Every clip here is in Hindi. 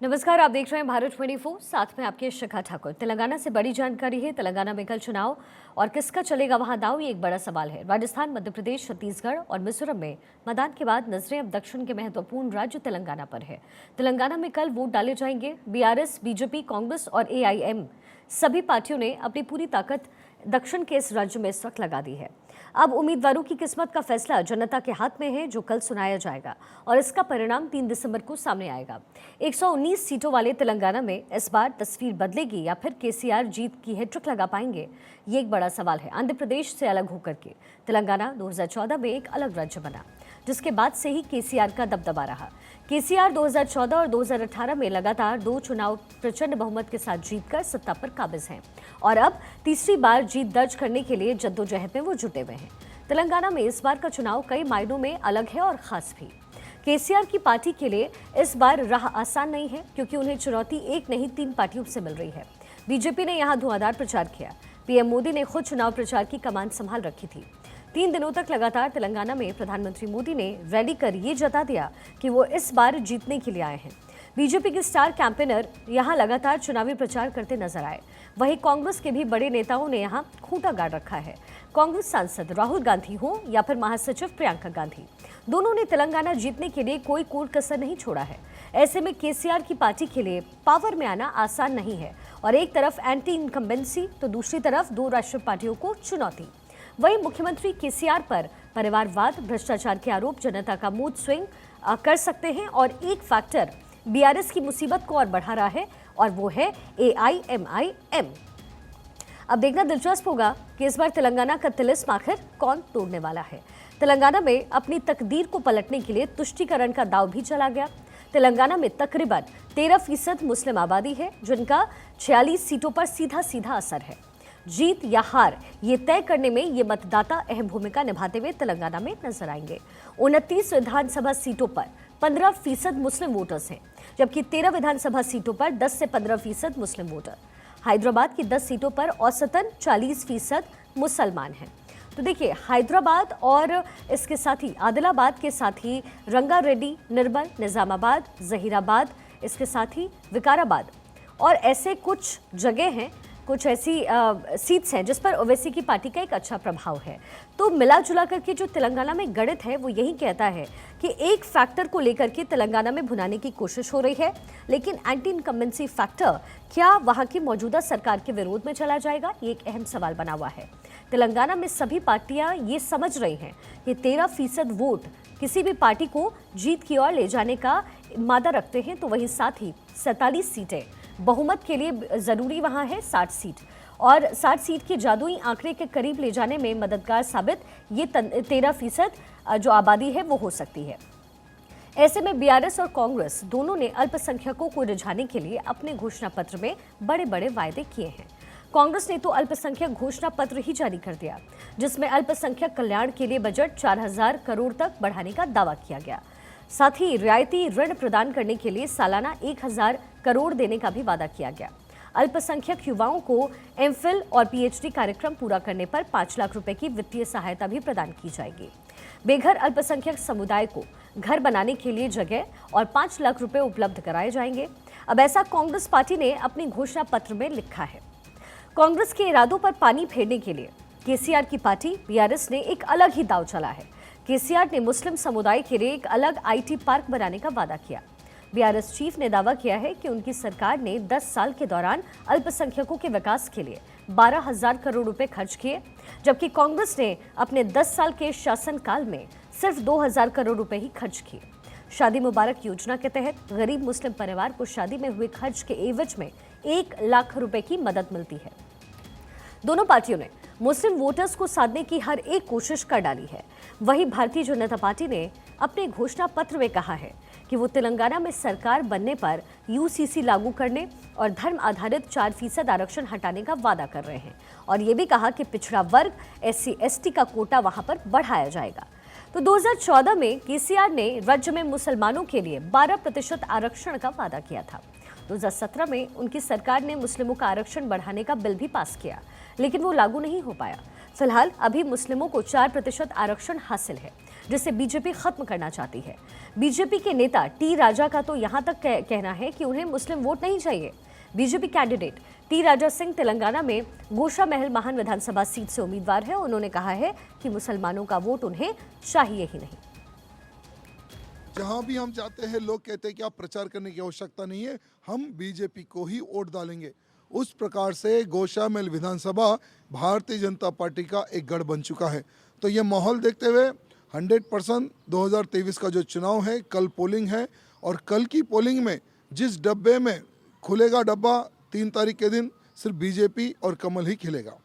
नमस्कार, आप देख रहे हैं भारत 24, साथ में आपके शिखा ठाकुर। तेलंगाना से बड़ी जानकारी है। तेलंगाना में कल चुनाव और किसका चलेगा वहां दांव, ये एक बड़ा सवाल है। राजस्थान, मध्य प्रदेश, छत्तीसगढ़ और मिजोरम में मतदान के बाद नजरें अब दक्षिण के महत्वपूर्ण राज्य तेलंगाना पर है। तेलंगाना में कल वोट डाले जाएंगे। बीआरएस, बीजेपी, कांग्रेस और एआईएम सभी पार्टियों ने अपनी पूरी ताकत दक्षिण के इस राज्य में इस वक्त लगा दी है। अब उम्मीदवारों की किस्मत का फैसला जनता के हाथ में है, जो कल सुनाया जाएगा और इसका परिणाम 3 दिसंबर को सामने आएगा। 119 सीटों वाले तेलंगाना में इस बार तस्वीर बदलेगी या फिर केसीआर जीत की हैट्रिक लगा पाएंगे, ये एक बड़ा सवाल है। आंध्र प्रदेश से अलग होकर के तेलंगाना 2014 में एक अलग राज्य बना, जिसके बाद से ही केसीआर का दबदबा रहा। केसीआर 2014 और 2018 में लगातार 2 चुनाव प्रचंड बहुमत के साथ जीतकर सत्ता पर काबिज हैं और अब तीसरी बार जीत दर्ज करने के लिए जद्दोजहद में वो जुटे हुए हैं। तेलंगाना में इस बार का चुनाव कई मायनों में अलग है और खास भी। केसीआर की पार्टी के लिए इस बार राह आसान नहीं है, क्योंकि उन्हें चुनौती एक नहीं 3 पार्टियों से मिल रही है। बीजेपी ने यहां धुआंधार प्रचार किया। पीएम मोदी ने खुद चुनाव प्रचार की कमान संभाल रखी थी। 3 दिनों तक लगातार तेलंगाना में प्रधानमंत्री मोदी ने रैली कर ये जता दिया कि वो इस बार जीतने के लिए आए हैं। बीजेपी के स्टार कैंपेनर यहां लगातार चुनावी प्रचार करते नजर आए। वहीं कांग्रेस के भी बड़े नेताओं ने यहां खूंटा गाड़ रखा है। कांग्रेस सांसद राहुल गांधी हो या फिर महासचिव प्रियंका गांधी, दोनों ने तेलंगाना जीतने के लिए कोई कोर कसर नहीं छोड़ा है। ऐसे में केसीआर की पार्टी के लिए पावर में आना आसान नहीं है और एक तरफ एंटी इनकम्बेंसी तो दूसरी तरफ 2 राष्ट्रीय पार्टियों को चुनौती। वहीं मुख्यमंत्री केसीआर पर परिवारवाद, भ्रष्टाचार के आरोप जनता का मूड स्विंग कर सकते हैं और एक फैक्टर बीआरएस की मुसीबत को और बढ़ा रहा है और वो है एआईएमआईएम। अब देखना दिलचस्प होगा कि इस बार तेलंगाना का तिलिस्म आखिर कौन तोड़ने वाला है। तेलंगाना में अपनी तकदीर को पलटने के लिए तुष्टीकरण का दांव भी चला गया। तेलंगाना में तकरीबन 13% मुस्लिम आबादी है, जिनका 46 सीटों पर सीधा सीधा असर है। जीत या हार ये तय करने में ये मतदाता अहम भूमिका निभाते हुए तेलंगाना में नजर आएंगे। 29 विधानसभा सीटों पर 15% मुस्लिम वोटर्स हैं, जबकि 13 विधानसभा सीटों पर 10 से 15% मुस्लिम वोटर। हैदराबाद की 10 सीटों पर औसतन 40% मुसलमान हैं। तो देखिए, हैदराबाद और इसके साथ ही आदिलाबाद के साथ ही रंगारेड्डी, निर्मल, निजामाबाद, जहीराबाद, इसके साथ ही विकाराबाद और ऐसे कुछ जगह हैं, कुछ ऐसी सीट्स हैं जिस पर ओवैसी की पार्टी का एक अच्छा प्रभाव है। तो मिला जुला करके जो तेलंगाना में गणित है वो यही कहता है कि एक फैक्टर को लेकर के तेलंगाना में भुनाने की कोशिश हो रही है, लेकिन एंटी इनकम्बेंसी फैक्टर क्या वहां की मौजूदा सरकार के विरोध में चला जाएगा, ये एक अहम सवाल बना हुआ है। तेलंगाना में सभी पार्टियां ये समझ रही हैं कि 13% वोट किसी भी पार्टी को जीत की ओर ले जाने का मादा रखते हैं, तो वहीं साथ ही 47 सीटें बहुमत के लिए जरूरी वहां है 60 सीट, और 60 सीट के जादुई आंकड़े के करीब ले जाने में मददगार साबित ये 13% जो आबादी है वो हो सकती है। ऐसे में बीआरएस और कांग्रेस दोनों ने अल्पसंख्यकों को रिझाने के लिए अपने घोषणा पत्र में बड़े बड़े वायदे किए हैं। कांग्रेस ने तो अल्पसंख्यक घोषणा पत्र ही जारी कर दिया, जिसमें अल्पसंख्यक कल्याण के लिए बजट 4000 करोड़ तक बढ़ाने का दावा किया गया। साथ ही रियायती ऋण प्रदान करने के लिए सालाना 1000 करोड़ देने का भी वादा किया गया। अल्पसंख्यक युवाओं को एमफिल और पीएचडी कार्यक्रम पूरा करने पर 5 लाख रुपए की वित्तीय सहायता भी प्रदान की जाएगी। बेघर अल्पसंख्यक समुदाय को घर बनाने के लिए जगह और 5 लाख रुपए उपलब्ध कराए जाएंगे। अब ऐसा कांग्रेस पार्टी ने अपनी घोषणा पत्र में लिखा है। कांग्रेस के इरादों पर पानी फेरने के लिए केसीआर की पार्टी बीआरएस ने एक अलग ही दांव चला है। केसीआर ने मुस्लिम समुदाय के लिए एक अलग आईटी पार्क बनाने का वादा किया। बीआरएस चीफ ने दावा किया है कि उनकी सरकार ने 10 साल के दौरान अल्पसंख्यकों के विकास के लिए 12,000 करोड़ रुपए खर्च किए, जबकि कांग्रेस ने अपने 10 साल के शासनकाल में सिर्फ 2,000 करोड़ रुपए ही खर्च किए। शादी मुबारक योजना के तहत गरीब मुस्लिम परिवार को शादी में हुए खर्च के एवज में 1 लाख रुपए की मदद मिलती है। दोनों पार्टियों ने मुस्लिम वोटर्स को साधने की हर एक कोशिश कर डाली है। वहीं भारतीय जनता पार्टी ने अपने घोषणा पत्र में कहा है कि वो तेलंगाना में सरकार बनने पर यूसीसी लागू करने और धर्म आधारित 4% आरक्षण हटाने का वादा कर रहे हैं और ये भी कहा कि पिछड़ा वर्ग, SC ST का कोटा वहां पर बढ़ाया जाएगा। तो 2014 में केसीआर ने राज्य में मुसलमानों के लिए 12% आरक्षण का वादा किया था। 2017 में उनकी सरकार ने मुस्लिमों का आरक्षण बढ़ाने का बिल भी पास किया, लेकिन वो लागू नहीं हो पाया। फिलहाल अभी मुस्लिमों को 4% आरक्षण हासिल है, जिसे बीजेपी खत्म करना चाहती है। बीजेपी के नेता टी राजा का तो यहां तक कहना है कि उन्हें मुस्लिम वोट नहीं चाहिए। BJP candidate T Raja Singh Telangana में गोशा महल महान विधानसभा सीट से उम्मीदवार है। उन्होंने कहा है कि मुसलमानों का वोट उन्हें चाहिए ही नहीं। जहां भी हम जाते हैं लोग कहते हैं कि आप प्रचार करने की आवश्यकता नहीं है, हम बीजेपी को ही वोट डालेंगे। उस प्रकार से गोशा महल विधानसभा भारतीय जनता पार्टी का एक गढ़ बन चुका है। तो ये माहौल देखते हुए 100% 2023 का जो चुनाव है, कल पोलिंग है और कल की पोलिंग में जिस डब्बे में खुलेगा डब्बा 3 तारीख के दिन, सिर्फ बीजेपी और कमल ही खिलेगा।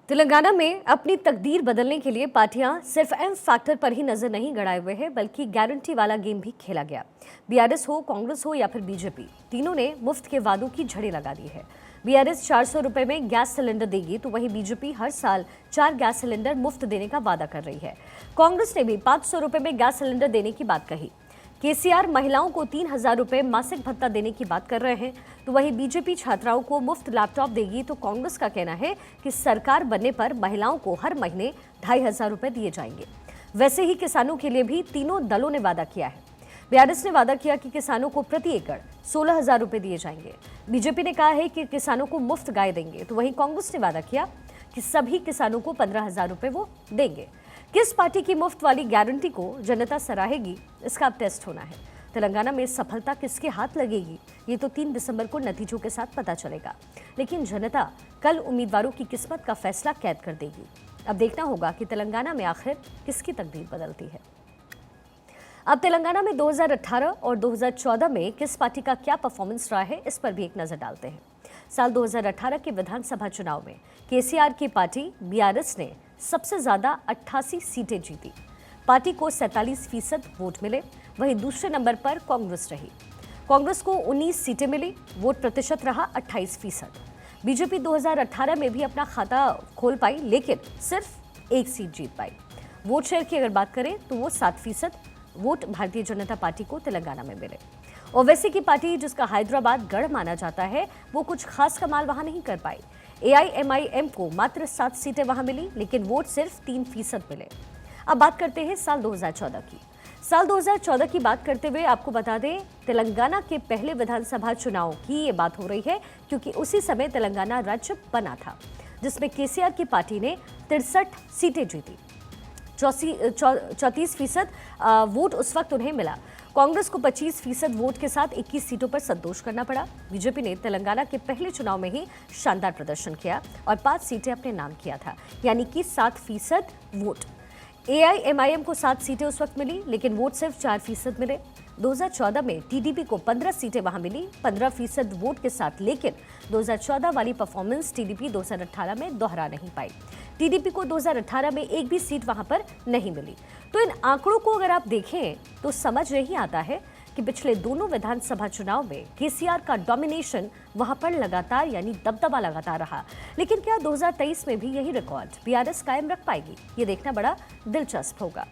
तेलंगाना में अपनी तकदीर बदलने के लिए पार्टियां सिर्फ एम फैक्टर पर ही नजर नहीं गड़ाए हुए हैं, बल्कि गारंटी वाला गेम भी खेला गया। बीआरएस हो, कांग्रेस हो या फिर बीजेपी, तीनों ने मुफ्त के वादों की झड़ी लगा दी है। बीआरएस 400 रुपए में गैस सिलेंडर देगी, तो वहीं बीजेपी हर साल 4 गैस सिलेंडर मुफ्त देने का वादा कर रही है। कांग्रेस ने भी 500 रुपए में गैस सिलेंडर देने की बात कही। केसीआर महिलाओं को 3000 रुपए मासिक भत्ता देने की बात कर रहे हैं, तो वहीं बीजेपी छात्राओं को मुफ्त लैपटॉप देगी। तो कांग्रेस का कहना है कि सरकार बनने पर महिलाओं को हर महीने 2500 रुपए दिए जाएंगे। वैसे ही किसानों के लिए भी तीनों दलों ने वादा किया है। बीआरएस ने वादा किया कि किसानों को प्रति एकड़ 16000 रुपए दिए जाएंगे। बीजेपी ने कहा है कि किसानों को मुफ्त गाय देंगे, तो वहीं कांग्रेस ने वादा किया कि सभी किसानों को 15000 रुपए वो देंगे। किस पार्टी की मुफ्त वाली गारंटी को जनता सराहेगी, इसका अब टेस्ट होना है। तेलंगाना में सफलता किसके हाथ लगेगी, ये तो 3 दिसंबर को नतीजों के साथ पता चलेगा। लेकिन जनता कल उम्मीदवारों की किस्मत का फैसला कैद कर देगी। अब देखना होगा कि तेलंगाना में आखिर किसकी तकदीर बदलती है। अब तेलंगाना में 2018 और 2014 में किस पार्टी का क्या परफॉर्मेंस रहा है, इस पर भी एक नजर डालते हैं। साल 2018 के विधानसभा चुनाव में केसीआर की पार्टी बीआरएस ने सबसे ज्यादा 88 सीटें जीती। पार्टी को 47% वोट मिले। वहीं दूसरे नंबर पर कांग्रेस रही। कांग्रेस को 19 सीटें मिली, वोट प्रतिशत रहा 28%। बीजेपी 2018 में भी अपना खाता खोल पाई, लेकिन सिर्फ 1 सीट जीत पाई। वोट शेयर की अगर बात करें तो वो 7% वोट भारतीय जनता पार्टी को तेलंगाना में मिले। ओवैसी की पार्टी, जिसका हैदराबाद गढ़ माना जाता है, वो कुछ खास कमाल वहां नहीं कर पाई। एआईएमआईएम को मात्र 7 सीटें वहां मिली, लेकिन वोट सिर्फ 3% मिले। अब बात करते हैं साल 2014 की। साल 2014 की बात करते हुए आपको बता दें, तेलंगाना के पहले विधानसभा चुनाव की ये बात हो रही है, क्योंकि उसी समय तेलंगाना राज्य बना था, जिसमें केसीआर की पार्टी ने 63 सीटें जीती। 34% वोट उस वक्त उन्हें मिला। कांग्रेस को 25% वोट के साथ 21 सीटों पर संतोष करना पड़ा। बीजेपी ने तेलंगाना के पहले चुनाव में ही शानदार प्रदर्शन किया और 5 सीटें अपने नाम किया था, यानी कि 7% वोट। एआईएमआईएम को 7 सीटें उस वक्त मिली, लेकिन वोट सिर्फ 4% मिले। 2014 में टीडीपी को 15 सीटें वहां मिली, 15% वोट के साथ, लेकिन 2014 वाली परफॉर्मेंस टीडीपी 2018 में दोहरा नहीं पाई। टीडीपी को 2018 में एक भी सीट वहां पर नहीं मिली। तो इन आंकड़ों को अगर आप देखें तो समझ नहीं आता है कि पिछले दोनों विधानसभा चुनाव में केसीआर का डोमिनेशन वहां पर लगातार, यानी दबदबा लगातार रहा। लेकिन क्या 2023 में भी यही रिकॉर्ड बीआरएस कायम रख पाएगी, ये देखना बड़ा दिलचस्प होगा।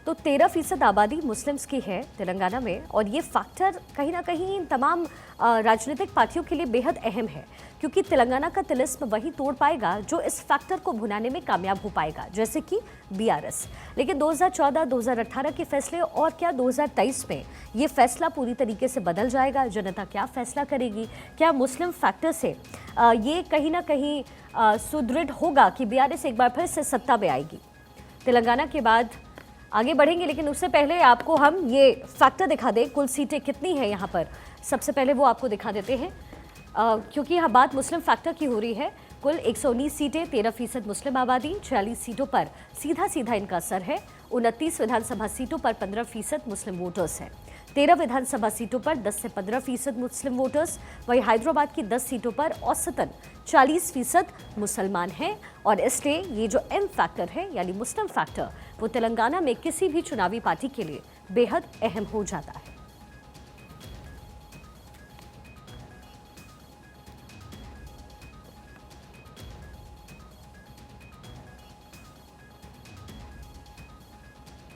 तो 13% आबादी मुस्लिम्स की है तेलंगाना में, और ये फैक्टर कहीं ना कहीं इन तमाम राजनीतिक पार्टियों के लिए बेहद अहम है, क्योंकि तेलंगाना का तिलिस्म वही तोड़ पाएगा जो इस फैक्टर को भुनाने में कामयाब हो पाएगा, जैसे कि बीआरएस। लेकिन 2014-2018 के फैसले और क्या 2023 में ये फैसला पूरी तरीके से बदल जाएगा? जनता क्या फैसला करेगी? क्या मुस्लिम फैक्टर से ये कहीं ना कहीं सुदृढ़ होगा कि बीआरएस एक बार फिर से सत्ता में आएगी? तेलंगाना के बाद आगे बढ़ेंगे, लेकिन उससे पहले आपको हम ये फैक्टर दिखा दें, कुल सीटें कितनी हैं यहाँ पर। सबसे पहले वो आपको दिखा देते हैं, क्योंकि यहाँ बात मुस्लिम फैक्टर की हो रही है। कुल 119 सीटें, 13% मुस्लिम आबादी, 46 सीटों पर सीधा सीधा इनका असर है। 29 विधानसभा सीटों पर 15% मुस्लिम वोटर्स हैं। 13 विधानसभा सीटों पर 10 से 15% मुस्लिम वोटर्स। वहीं हैदराबाद की 10 सीटों पर औसतन 40% मुसलमान हैं, और इसलिए ये जो एम फैक्टर है, यानी मुस्लिम फैक्टर, वो तेलंगाना में किसी भी चुनावी पार्टी के लिए बेहद अहम हो जाता है।